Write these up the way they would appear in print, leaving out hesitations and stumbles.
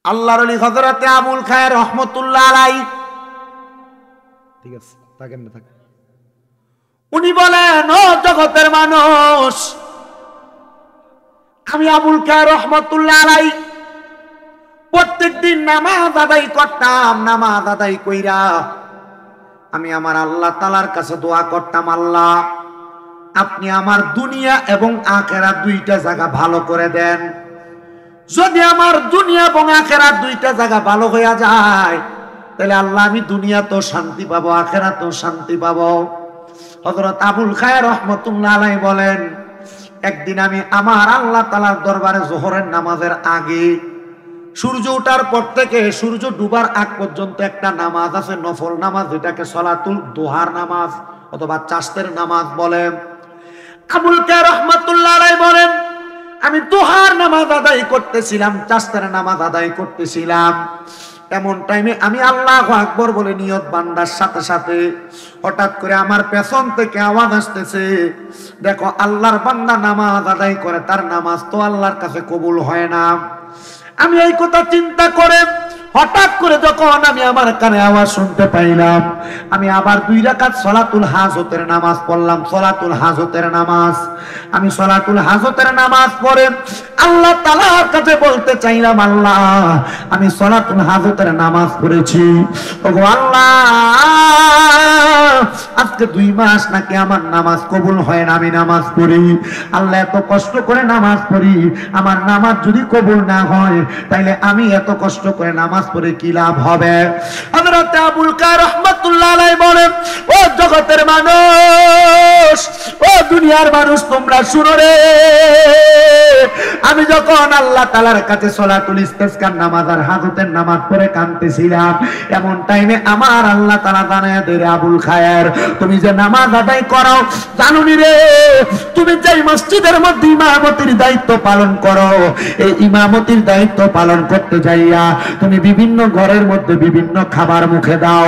আল্লাহর ওলি হযরতে আবুল খায়ের রহমাতুল্লাহ আলাইহি, ঠিক আছে থাকেন না থাকেন, উনি বলেন, ও জগতের মানুষ, আমি আবুল খায়ের রহমাতুল্লাহ আলাইহি প্রত্যেকদিন নামাজ আদায় করতাম। নামাজ আদায় কইরা আমি আমার আল্লাহ তাআলার কাছে দোয়া করতাম, আল্লাহ আপনি আমার দুনিয়া এবং আখিরাত দুইটা জায়গা ভালো করে দেন। যদি আমার দুনিয়া এবং আখিরাত দুইটা জায়গা ভালো হয়ে যায়, তাহলে আল্লাহ আমি দুনিয়াতেও শান্তি পাবো, আখিরাতেও শান্তি পাবো। হযরত আবুল খায়ের রহমাতুল্লাহ আলাইহি বলেন, একদিন আমি আমার আল্লাহ তাআলার দরবারে যোহরের নামাজের আগে, সূর্য ওঠার পর থেকে সূর্য ডুবার আগ পর্যন্ত একটা নামাজ আছে, নফল নামাজ, যেটাকে সলাতুল দুহার নামাজ অথবা চাষতের নামাজ বলে। আবুল খায়ের রহমাতুল্লাহ আলাইহি বলেন, আমি দুহার নামাজ আদায় করতেছিলাম, চাষতের নামাজ আদায় করতেছিলাম। এমন টাইমে আমি আল্লাহু আকবার বলে নিয়ত বান্দার সাথে সাথে হঠাৎ করে আমার পেছন থেকে আওয়াজ আসতেছে, দেখো আল্লাহর বান্দা নামাজ আদায় করে, তার নামাজ তো আল্লাহর কাছে কবুল হয় না। আমি এই কথা চিন্তা করে হঠাৎ করে যখন আমি আমার কানে আওয়াজ শুনতে পাইলাম, আমি আবার 2 রাকাত সলাতুল হাজতের নামাজ পড়লাম। সলাতুল হাজতের নামাজ, আমি সলাতুল হাজতের নামাজ পড়ে আল্লাহ তাআলার কাছে বলতে চাইলাম, আল্লাহ আমি সলাতুল হাজতের নামাজ পড়েছি, ওগো আল্লাহ আজকে 2 মাস নাকি আমার নামাজ কবুল হয় না, আমি নামাজ পড়ি, আল্লাহ এত কষ্ট করে নামাজ পড়ি, আমার নামাজ যদি কবুল না হয় তাইলে আমি এত কষ্ট করে নামাজ পড়ে কি লাভ হবে? হযরত আবুল খায়ের রহমাতুল্লাহ আলাইহি বলেন, ও জগতের মানুষ, ও দুনিয়ার মানুষ, তোমরা শুনো রে, আমি যখন আল্লাহ তাআলার কাছে সলাতুল ইস্তিসকার নামাজ আর হাজতের নামাজ পড়ে কাঁদতেছিলাম, এমন টাইমে আমার আল্লাহ তাআলা জানায়া দেয়, আবুল খায়ের তুমি যে নামাজ আদায় করো, জানুনি রে, তুমি যে মসজিদের মধ্যে ইমামতির দায়িত্ব পালন করো, এই ইমামতির দায়িত্ব পালন করতে যাইয়া তুমি বিভিন্ন ঘরের মধ্যে বিভিন্ন খাবার মুখে দাও,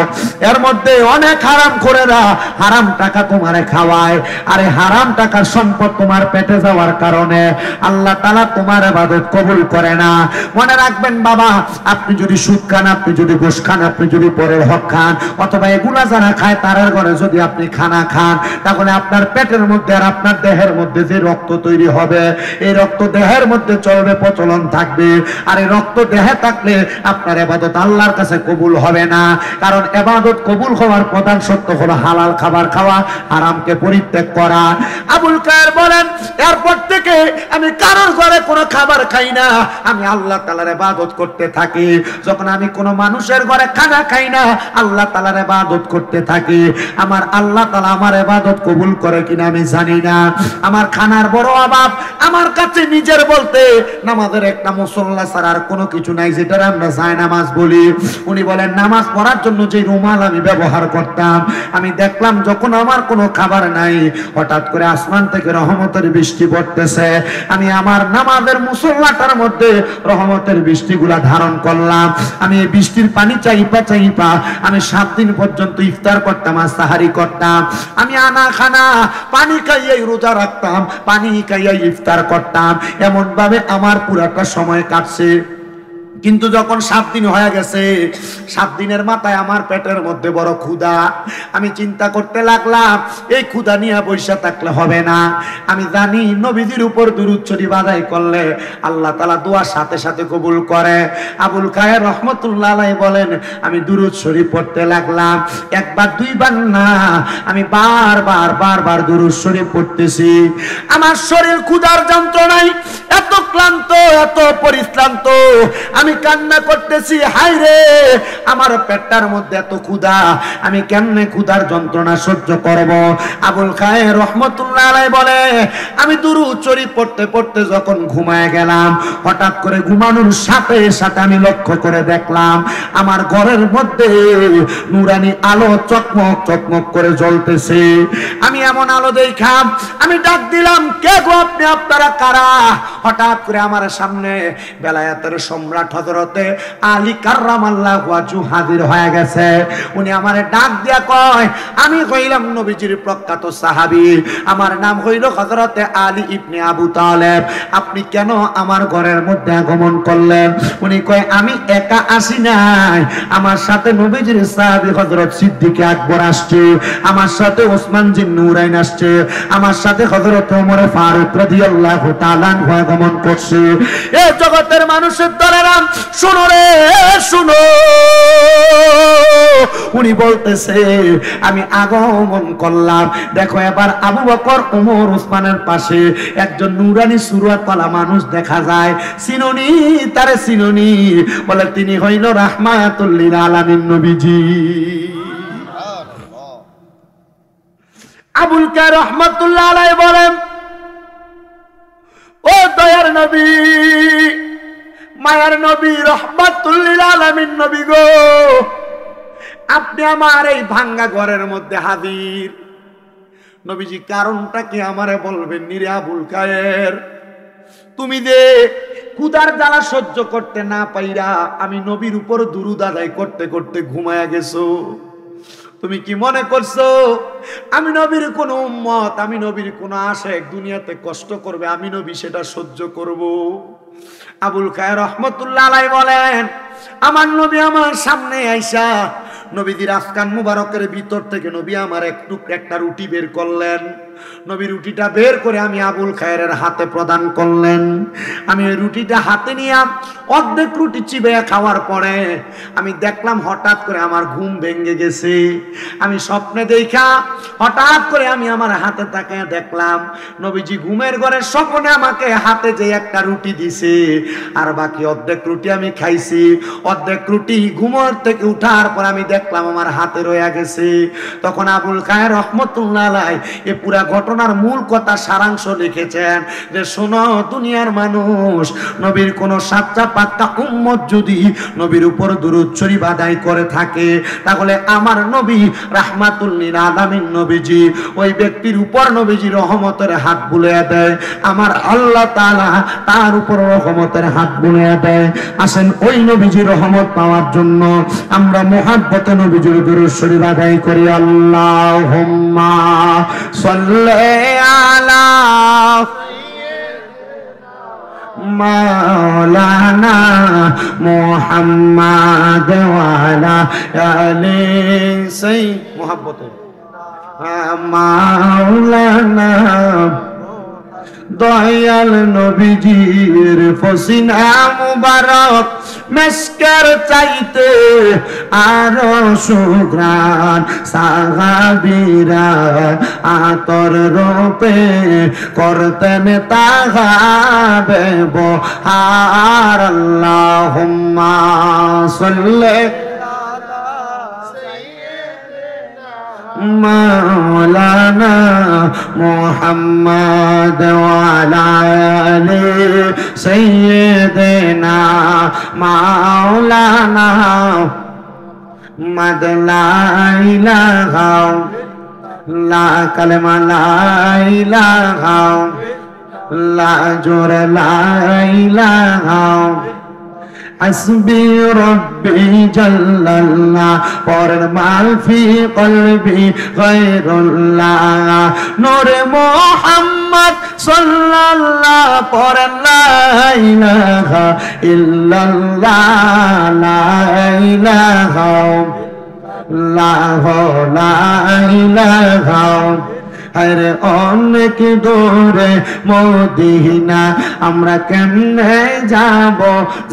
এর মধ্যে অনেক হারাম করে দাও, হারাম টাকা তোমারে খাওয়ায়, আরে হারাম টাকার সম্পদ তোমার পেটে যাওয়ার কারণে আল্লাহ তাআলা তোমার ইবাদত কবুল করে না। মনে রাখবেন বাবা, আপনি যদি সুদ খান, আপনি যদি ঘুষ খান, আপনি যদি পরের হক খান, অথবা এগুলা যারা খায় তার ঘরে যদি আপনি খানা খান, তাহলে আপনার পেটের মধ্যে আর আপনার দেহের মধ্যে যে রক্ত তৈরি হবে, এই রক্ত দেহের মধ্যে চলবে, প্রচলন থাকবে, আর এই রক্ত দেহে থাকলে আপনার ইবাদত আল্লাহর কাছে কবুল হবে না। কারণ ইবাদত কবুল হওয়ার প্রধান শর্ত হলো হালাল খাবার খাওয়া, হারামকে পরিত্যাগ করা। আবুল খায়ের বলেন, এরপর থেকে আমি কারোর ঘরে কোনো খাবার খাই না, আমি আল্লাহ তাআলার ইবাদত করতে থাকি। যখন আমি কোনো মানুষের ঘরে খানা খাই না, আল্লাহ তাআলার ইবাদত করতে থাকি। আমার আল্লাহ তাআলা আমার ইবাদত কবুল করে কিনা আমি জানি না। আমার খানার বড় অভাব, আমার কাছে নিজের বলতে নামাজের একটা মুসল্লা ছাড়া আর কোনো কিছু নাই, যেটা আমরা জায়নামাজ বলি। উনি বলেন, নামাজ পড়ার জন্য যে রুমাল আমি ব্যবহার করতাম, আমি দেখলাম যখন আমার কোনো খাবার নাই, হঠাৎ করে আসমান থেকে রহমতের বৃষ্টি পড়তেছে, আমি আমার নামাজের মুসল্লাটার মধ্যে রহমতের বৃষ্টিগুলা ধারণ করলাম। আমি এই বৃষ্টির পানি চাইপা চাইপা আমি 7 দিন পর্যন্ত ইফতার করতাম আর সাহারি করতাম। আমি আনা খানা পানি খাইয়াই রোজা রাখতাম, পানি খাইয়াই ইফতার করতাম। এমন ভাবে আমার পুরাটা সময় কাটছে। কিন্তু যখন 7 দিন হয়ে গেছে, 7 দিনের মাথায় আমার পেটের মধ্যে বড় ক্ষুধা। আমি চিন্তা করতে লাগলাম, এই ক্ষুধা নিয়ে বসে থাকলে হবে না। আমি জানি নবীজির উপর দুরূদ শরীফ আদায় করলে আল্লাহ তাআলা দোয়া সাথে সাথে কবুল করে। আবুল খায়ের রহমাতুল্লাহ আলাইহি বলেন, আমি দুরূদ শরীফ পড়তে লাগলাম, একবার 2 বার না, আমি বারবার দুরূদ শরীফ পড়তেছি। আমার শরীর ক্ষুধার যন্ত্রণায় এত ক্লান্ত, এত পরিশ্রান্ত, আমি কান্না করতেছি, হায় রে আমার পেটটার মধ্যে এত ক্ষুধা, আমি কেমনে ক্ষুধার যন্ত্রণা সহ্য করব? আবুল খায়ের রহমাতুল্লাহ আলাইহি বলে, আমি দুরূদ শরীফ পড়তে পড়তে যখন ঘুমায় গেলাম, হঠাৎ করে ঘুমানোর সাথে সাথে আমি লক্ষ্য করে দেখলাম আমার ঘরের মধ্যে নূরানি আলো চকমক চকমক করে জ্বলতেছে। আমি এমন আলো দেখাম, আমি ডাক দিলাম, কে গো আপনি, আপনারা কারা? হঠাৎ করে আমার সামনে বেলায়েতের সম্রাট হযরতে আলী কাররামাল্লাহু ওয়াজহু হাজির হয়ে গেছে। উনি আমারে ডাক দিয়া কয়, আমি কইলাম নবীজির প্রখ্যাত সাহাবী, আমার নাম হইল হযরতে আলী ইবনে আবু তালেব, আপনি কেন আমার ঘরের মধ্যে আগমন করলেন? উনি কয়, আমি একা আসি নাই, আমার সাথে নবীজির সাহাবী হযরত সিদ্দিক আকবর আসছে, আমার সাথে ওসমান জিন নুরাইন আসছে, আমার সাথে হযরত ওমর ফারুক রাদিয়াল্লাহু তাআলা আগমন করছে। এই জগতের মানুষের দলেরা শুনো রে শুনো, উনি বলতেছে আমি আগমন করলাম, দেখো এবার আবু বকর ওমর ওসমানের পাশে একজন নুরানি সুরাতওয়ালা মানুষ দেখা যায়, চিনুনি তারে চিনুনি? বলে তিনি হইল রাহমাতুল লিল আলামিন নবীজি। আবুল কার রহমাতুল্লাহ আলাইহি বলেন, ও দয়ার নবী, মায়ার নবী, রহমাতুল লিল আলামিন নবী গো, আপনি আমার এই ভাঙ্গা ঘরের মধ্যে হাজির। নবীজি কারণটা কি আমারে বলবেন নিরে আবুল কায়ের? তুমি যে ক্ষুধার জ্বালা সহ্য করতে না পাইরা আমি নবীর উপর দুরূদ আদায় করতে করতে ঘুমায়া গেছো, তুমি কি মনে করছো আমি নবীর কোন উম্মত, আমি নবীর কোন আশিক দুনিয়াতে কষ্ট করবে, আমি নবী সেটা সহ্য করব? আবুল কায়ের রহমাতুল্লাহ আলাইহি বলেন, আমার নবী আমার সামনে আইসা নবীজির আফকান মুবারকের ভিতর থেকে নবী আমার একটা রুটি বের করলেন। নবী রুটিটা বের করে আমি আবুল খায়েরের হাতে প্রদান করলেন। আমি ওই রুটিটা হাতে নিয়ে অর্ধেক রুটি চিবে খাওয়ার পরে আমি দেখলাম হঠাৎ করে আমার ঘুম ভেঙে গেছে। আমি স্বপ্নে দেখা হঠাৎ করে আমি আমার হাতে তাকিয়ে দেখলাম নবীজি ঘুমের ঘরে স্বপ্নে আমাকে হাতে যে একটা রুটি দিছে, আর বাকি অর্ধেক রুটি আমি খাইছি। অর্ধেক রুটি ঘুমের থেকে উঠার পর আমি দেখলাম আমার হাতে রয়ে গেছে। তখন আবুল খায়ের রহমতুল্লাহ আলাইহি এ পুরা ঘটনার মূল কথা সারাংশ লিখেছেন যে শোনো দুনিয়ার মানুষ, নবীর কোন সাচ্চা পাক্কা উম্মত যদি নবীর উপর দুরূদ শরীফ আদায় করে থাকে তাহলে আমার নবী রাহমাতুল লিল আলামিন নবীজি ওই ব্যক্তির উপর নবীজি রহমতের হাত বুলিয়ে দেয়, আমার আল্লাহ তাআলা তার উপর রহমতের হাত বুলিয়ে দেয়। আসেন ওই নবীজির রহমত পাওয়ার জন্য আমরা মুহাব্বতে নবীজির দুরূদ শরীফ আদায় করি। আল্লাহুম্মা সাল্লি আলা মাওলানা মুহাম্মাদ ওয়া আলা আলি সাইয়্যিদ মুহাব্বতে মাওলানা দয়াল নবীজির ফসিনা মুবারক মেশকের চাইতে আরো সুঘ্রাণ, সাহাবীরা আতর রূপে করতেন তাহা ব্যবহার। আল্লাহুম্মা সাল্লি মাওলানা মুহাম্মাদ ওয়া আলা আলি সাইয়্যিদিনা মাওলানা মাদ লা ইলাহা লা কালেমা লা ইলাহা লা জোর লা ইলাহা حسبي ربي جل الله পরের মাল ফি কলবি গায়রুল্লাহ নূর মুহাম্মদ সাল্লাল্লাহু পরের লা ইলাহা ইল্লাল্লাহ লা ইলাহা লা ইলাহা আরে অনেক দূরে মদিনা আমরা কেমনে যাব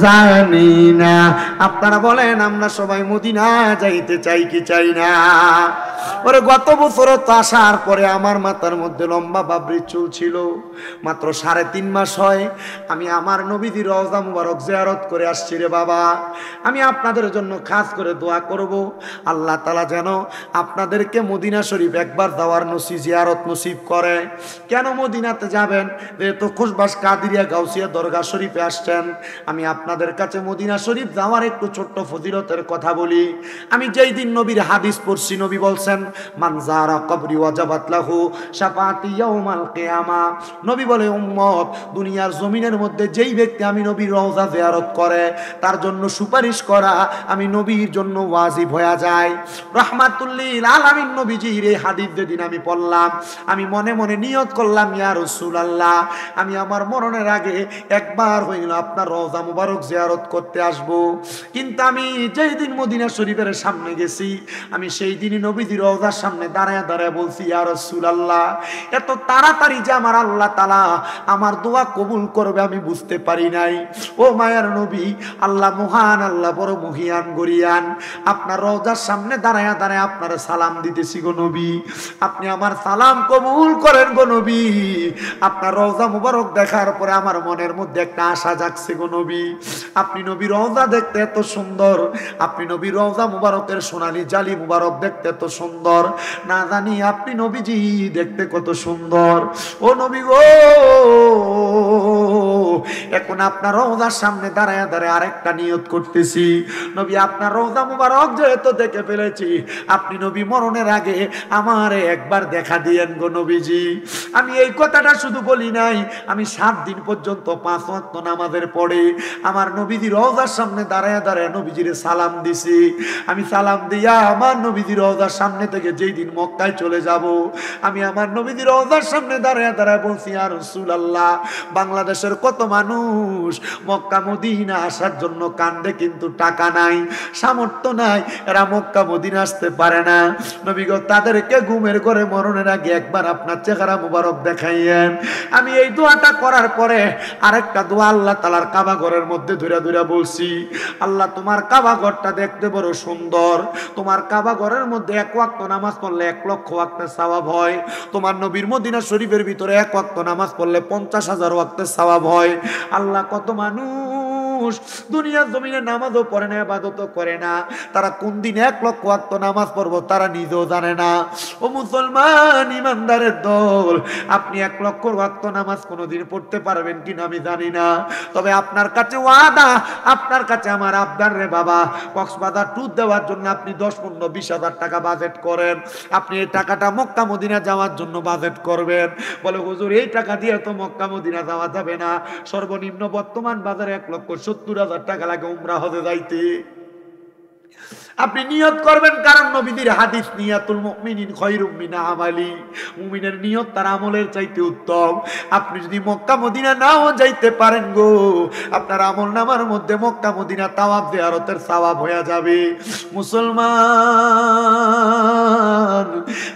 জানি না। আপনারা বলেন আমরা সবাই মদিনা যাইতে চাই কি চাই না? ওরে গত বছর তো আসার পরে আমার মাথার মধ্যে লম্বা বাবরি চুল ছিল, মাত্র 3.5 মাস হয় আমি আমার নবীজির রওজা মুবারক জিয়ারত করে আসছি রে বাবা। আমি আপনাদের জন্য খাস করে দোয়া করব আল্লাহ তাআলা যেন আপনাদেরকে মদিনা শরীফ একবার যাওয়ার নসিব জিয়ারত জিয়ারত নসিব করে। কেন মদিনাতে যাবেন? যেহেতু খুশবাস কাদিরিয়া গাউসিয়া দরগা শরীফে আসছেন, আমি আপনাদের কাছে মদিনা শরীফ যাওয়ার একটু ছোট্ট ফজিলতের কথা বলি। আমি যেই দিন নবীর হাদিস পড়ছি, নবী বলছেন মান যারা কবরি ওয়াজাবাত লাহু শাফাআতি ইয়াউমাল কিয়ামা। নবী বলে উম্মত, দুনিয়ার জমিনের মধ্যে যেই ব্যক্তি আমি নবীর রওজা জিয়ারত করে তার জন্য সুপারিশ করা আমি নবীর জন্য ওয়াজিব হয়ে যায়। রাহমাতুল লিল আলামিন নবীজির এই হাদিস যেদিন আমি পড়লাম, আমি মনে মনে নিয়ত করলাম, ইয়া রাসূলুল্লাহ, আমি আমার মরণের আগে একবার হইল আপনার রওজা মুবারক জিয়ারত করতে আসব। কিন্তু আমি যেই দিন মদিনা শরীফের সামনে গেছি, আমি সেই দিনই নবীজির রওজার সামনে দাঁড়ায় দাঁড়ায় বলছি, ইয়া রাসূলুল্লাহ, এত তাড়াতাড়ি যে আমার আল্লাহ তাআলা আমার দোয়া কবুল করবে আমি বুঝতে পারি নাই। ও মায়ার নবী, আল্লাহ মহান, আল্লাহ বড় মহিয়ান গরিয়ান, আপনার রওজার সামনে দাঁড়ায় দাঁড়ায় আপনার সালাম দিতেছি গো নবী, আপনি আমার সালাম কবুল করেন গো নবী। আপনার রওজা মুবারক দেখার পরে আমার মনের মধ্যে একটা আশা জাগছে গো নবী। আপনি নবী রওজা দেখতে এত সুন্দর, আপনি নবী রওজা মুবারকের সোনালী জালি মুবারক দেখতে এত সুন্দর, না জানি আপনি নবীজি দেখতে কত সুন্দর। ও নবী গো, এখন আপনার রওজার সামনে দাঁড়ায় দাঁড়ায় আরেকটা নিয়ত করতেছি, নবী আপনার রওজা মুবারক যেহেতু দেখে ফেলেছি, আপনি নবী মরণের আগে আমারে একবার দেখা দিয়েন গো নবীজি। আমি এই কথাটা শুধু বলি নাই, আমি 7 দিন পর্যন্ত 5 ওয়াক্ত নামাজের পড়ে আমার নবীজি রওজার সামনে দাঁড়ায় দাঁড়ায় নবীজির সালাম দিছি। আমি সালাম দিয়া আমার নবীজি রওজার সামনে থেকে যেই দিন মক্কায় চলে যাব, আমি আমার নবীজি রওজার সামনে দাঁড়ায় দাঁড়ায় বলছি, ইয়া রাসূলুল্লাহ, বাংলাদেশের কত মানুষ মক্কা মদিনা আসার জন্য কান্দে, কিন্তু টাকা নাই, সামর্থ্য নাই, এরা মক্কা মদিনা আসতে পারে না। নবী গো, তাদেরকে ঘুমের ঘরে মরণের আগে একবার আপনার চেহারা মুবারক দেখাইয়েন। আমি এই দোয়াটা করার পরে আরেকটা দোয়া আল্লাহ তাআলার কাবা ঘরের মধ্যে ধরে ধরে বলছি, আল্লাহ তোমার কাবা ঘরটা দেখতে বড় সুন্দর, তোমার কাবা ঘরের মধ্যে 1 ওয়াক্ত নামাজ পড়লে 1 লক্ষ ওয়াক্তের সওয়াব হয়, তোমার নবীর মদিনা শরীফের ভিতরে 1 ওয়াক্ত নামাজ পড়লে 50,000 ওয়াক্তের সওয়াব হয়। আল্লাহ, কত মানুষ দুনিয়ার জমিনে নামাজও পড়ে না, ইবাদতও করে না, তারা কোন দিন 1 লক্ষ ওয়াক্ত নামাজ পড়বো তারা নিজেও জানে না। ও মুসলমান ইমানদারের দল, আপনি 1 লক্ষ ওয়াক্ত নামাজ কোনোদিন পড়তে পারবেন কিনা আমি জানি না, তবে আপনার কাছে ওয়াদা, আপনার কাছে আমার আবদার রে বাবা, কক্সবাজার ট্যুর দেওয়ার জন্য আপনি 10-15-20 হাজার টাকা বাজেট করেন, আপনি এই টাকাটা মক্কা মদিনা যাওয়ার জন্য বাজেট করবেন। বলে হুজুর, এই টাকা দিয়ে তো মক্কা মদিনা যাওয়া যাবে না, সর্বনিম্ন বর্তমান বাজারে 1,70,000 টাকা লাগে উমরা হজে যাইতে। আপনি নিয়ত করবেন, কারণ নবীদের হাদিস, নিয়াতুল মুমিনিন খায়রুম মিন আমালি, মুমিনের নিয়ত তার আমলের চাইতে উত্তম। আপনি যদি মক্কা মদিনা নাও যাইতে পারেন গো, আপনার আমল নামার মধ্যে মক্কা মদিনা তাওয়াফ জিয়ারতের সওয়াব হয়ে যাবে। মুসলমান,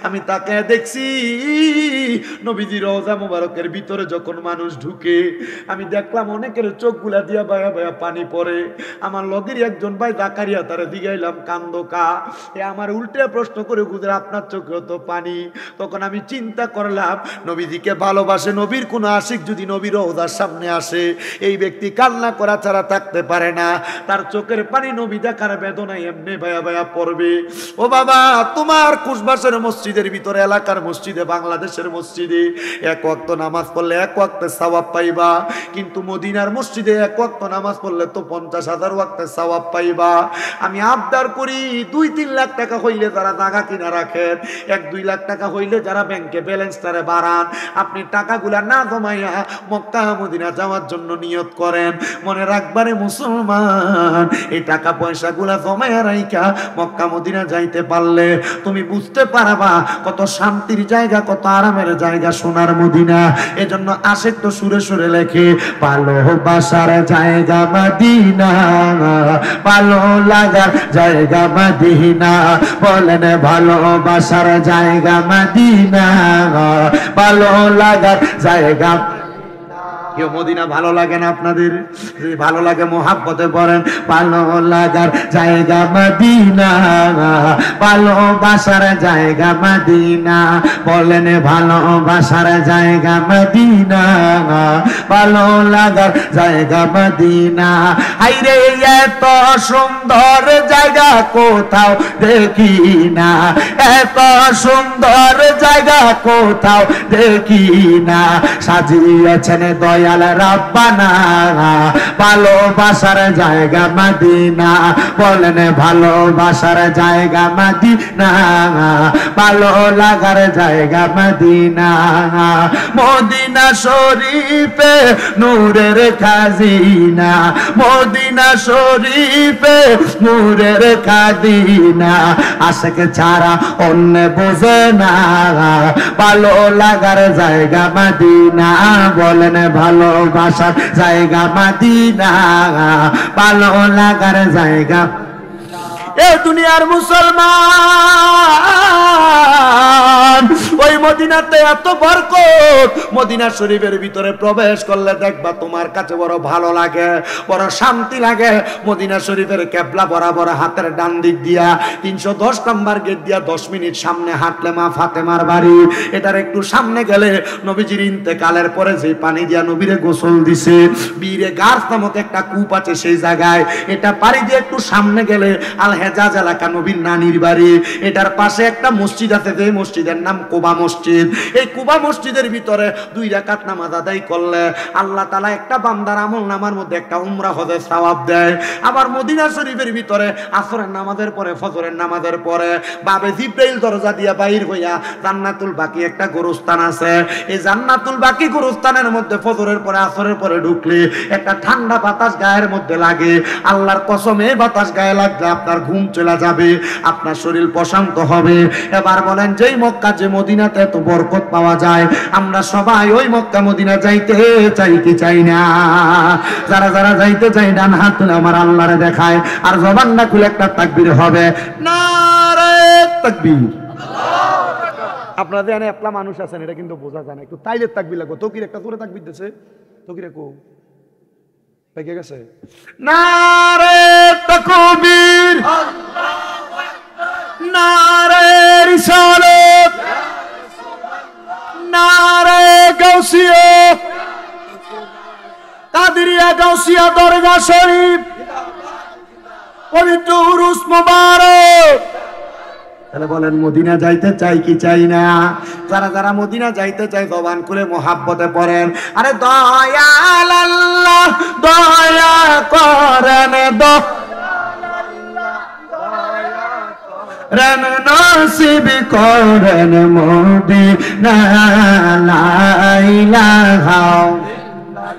আমি তাকে দেখছি নবীজির রওজা মুবারকের ভিতরে যখন মানুষ ঢুকে, আমি দেখলাম অনেকের চোখগুলা দিয়া বায়া বায়া পানি পড়ে। আমার লগের একজন ভাই জাকারিয়া, তারা দিগাইলাম কান্দোকা, এ আমার উল্টে প্রশ্ন করে, হুজুর আপনার চোখে তো পানি। তখন আমি চিন্তা করলাম, নবীজিকে ভালোবাসে নবীর কোন আশিক যদি নবীর রওজার সামনে আসে, এই ব্যক্তি কান্না করা ছাড়া থাকতে পারে না, তার চোখের পানি নবী দেখার বেদনায় এমনি ভায়া ভায়া পড়বে। ও বাবা, তোমার কুশবাসের মসজিদের ভিতরে, এলাকার মসজিদে, বাংলাদেশের মসজিদে 1 ওয়াক্ত নামাজ পড়লে 1 ওয়াক্তের সওয়াব পাইবা, কিন্তু মদিনার মসজিদে 1 ওয়াক্ত নামাজ পড়লে তো 50,000 ওয়াক্তের সওয়াব পাইবা। আমি আবদার করি, 2-3 লাখ টাকা হইলে যারা জায়গা কিনা রাখেন, 1-2 লাখ টাকা হইলে যারা ব্যাংকে ব্যালেন্স তারে বাড়ান, আপনি টাকাগুলা না জমাইয়া মক্কা মদিনা যাওয়ার জন্য নিয়ত করেন। মনে রাখবারে মুসলমান, এই টাকা পয়সাগুলা জমাইয়া রাইখা মক্কা মদিনা যাইতে পারলে তুমি বুঝতে পারবা কত শান্তির জায়গা, কত আরামের জায়গা সোনার মদিনা। এজন্য আশিক তো সুরে সুরে লেখে, ভালোবাসার জায়গা মদিনা, ভালো লাগার জায়গা মদিনা, বলেন ভালোবাসার জায়গা মদিনা, ভালো লাগার জায়গা। কেউ মদিনা ভালো লাগে না আপনাদের? যদি ভালো লাগে মোহাব্বতে পড়েন, ভালো লাগার জায়গা মদিনা, ভালোবাসার জায়গা মদিনা, বলেন ভালোবাসার জায়গা মদিনা, ভালো লাগার জায়গা মদিনা। আইরে এত সুন্দর জায়গা কোথাও দেখি না, এত সুন্দর জায়গা কোথাও দেখি না, সাজিয়েছেন দয়াল রাব্বানা, ভালোবাসার জায়গা মদিনা, বলেন ভালোবাসার জায়গা মদিনা, ভালো লাগার জায়গা মদিনা। মদিনা শরীফে নূরের খাজিনা, মদিনা শরীফে নূরের খাজিনা, আশিক ছাড়া অন্য বোঝে না, ভালো লাগার জায়গা মদিনা, বলেন ভালোবাসার জায়গা মদিনা, ভালো লাগার জায়গা। এ দুনিয়ার মুসলমান, ওই মদিনাতে এত বরকত, মদিনা শরীফের ভিতরে প্রবেশ করলে দেখবা তোমার কাছে বড় ভালো লাগে, বড় শান্তি লাগে। মদিনা শরীফের কেবলা বরাবর হাতের ডান দিক দিয়া 310 নম্বর গেট দিয়া 10 মিনিট সামনে হাঁটলে মা ফাতেমার বাড়ি। এটার একটু সামনে গেলে নবীজির ইন্তেকালের পরে যে পানি দিয়া নবীরে গোসল দিছে, বীরে গার্স নামক একটা কূপ আছে সেই জায়গায়, এটা পাড়ি দিয়ে একটু সামনে গেলে আল হেজাজ এলাকা নবীর নানির বাড়ি। এটার পাশে একটা মসজিদ আছে, যে মসজিদের নাম কুবা মসজিদ। এই কুবা মসজিদের ভিতরে 2 রাকাত নামাজ আদায় করলে আল্লাহ তাআলা একটা বান্দার আমল নামার মধ্যে একটা উমরা হজের সওয়াব দেয়। আবার মদিনা শরীফের ভিতরে আসরের নামাজের পরে, ফজরের নামাজের পরে বাবে জিব্রাইল দরজা দিয়া বাইর হইয়া জান্নাতুল বাকি একটা গোরস্থান আছে। এই জান্নাতুল বাকি গোরস্থানের মধ্যে ফজরের পরে আসরের পরে ঢুকলে একটা ঠান্ডা বাতাস গায়ের মধ্যে লাগে। আল্লাহর কসম, এই বাতাস গায়ে লাগলে আপনার ঘুম চলে যাবে, আপনার শরীর প্রশান্ত হবে। এবার বলেন, যেই মক্কা যে মদিনাতে এত বরকত পাওয়া যায়, আমরা সবাই ওই মক্কা মদিনা যাইতে চাই কি চাই না? যারা যারা যাইতে চাই ডান হাত তুলে আমার আল্লাহরে দেখায়, আর জবান না খুলে একটা তাকবীর হবে, নারে তাকবীর। আপনারা জানেন একলা মানুষ আছেন, এটা কিন্তু বোঝা যায় না, একটু তাইলে তাকবীর লাগবে। তকির একটা করে তাকবীর দিছে, তকিরে কো পেকে গেছে, নারে তাকবীর, আল্লাহু আকবার, নারে রিসালাত, নারে গাউসিয়া, কাদেরিয়া গাউসিয়া দরগা শরীফ, পবিত্র উরুস মুবারক। তাহলে বলেন, মদিনা যাইতে চাই কি চাই না? যারা যারা মদিনা যাইতে চাই জবান খুলে মোহাব্বতে পড়েন, আরে দয়াল আল্লাহ দয়া করেন, দয়াল নসিব করেন মদিনা, লা ইলাহা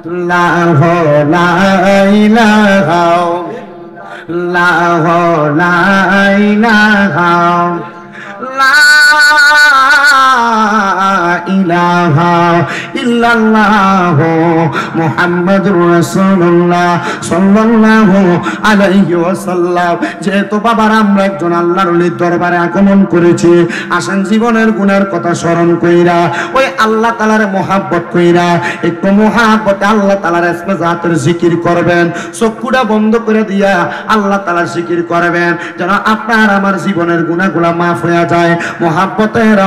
ইল্লাল্লাহ, লা ইলাহা ইল্লাল্লাহ, লা ইলাহা ইলাহা ইল্লাল্লাহ মুহাম্মাদুর রাসূলুল্লাহ সাল্লাল্লাহু আলাইহি ওয়াসাল্লাম। যেহেতু বাবার আমরা একজন আল্লাহর ওলির দরবারে আগমন করেছি, আসেন জীবনের গুনার কথা স্মরণ কইরা ওই আল্লাহ তাআলার মোহাব্বত কইরা একটু মোহাব্বতে আল্লাহ তাআলার ইসমে জাতের জিকির করবেন। চক্ষুটা বন্ধ করে দিয়া আল্লাহ তাআলার জিকির করবেন, যেন আপনার আমার জীবনের গুনাহগুলো মাফ হয়ে যায়। মোহাব্বতের